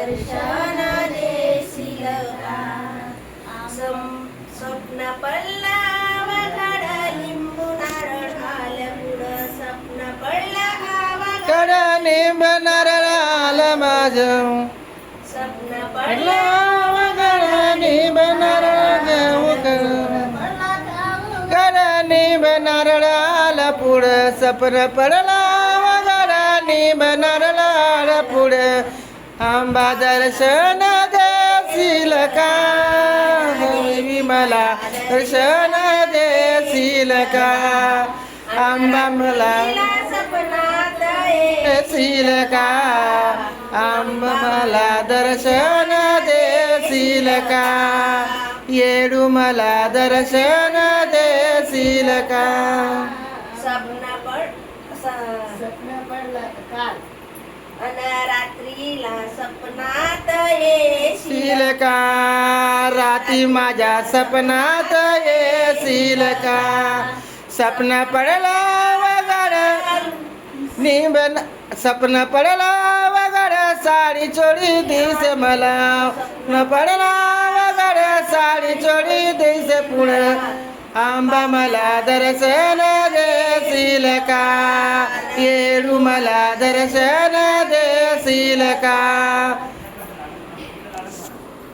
दर्शन देशील का स्वप्न पडला वगड लिंबू नारळ आलं पुढं स्वप्न पडला कड निंब नारळ आलं माझं स्वप्न पडला वगड निंब नारळ कड निंब नारळ आलं पुढं स्वप्न पडला वगड निंब नारळ आलं पुढं आंबा दर्शन देशील का देवी मला दर्शन देशील का आंबा मला सपनात देशील का आंबा मला दर्शन देशील का येडू मला दर्शन देशील का स्वप्न पडलं काल अन रात्रीला सपनात येशील येशील का राती माझ्या सपनात येशील का सपना पडला वगड निंब सपना पडला वगड साडी चोळी दिस मला न पडला वगड साडी चोळी दिस पुढं आंबा मला दर्शन देशील का येडू मला दर्शन देशील का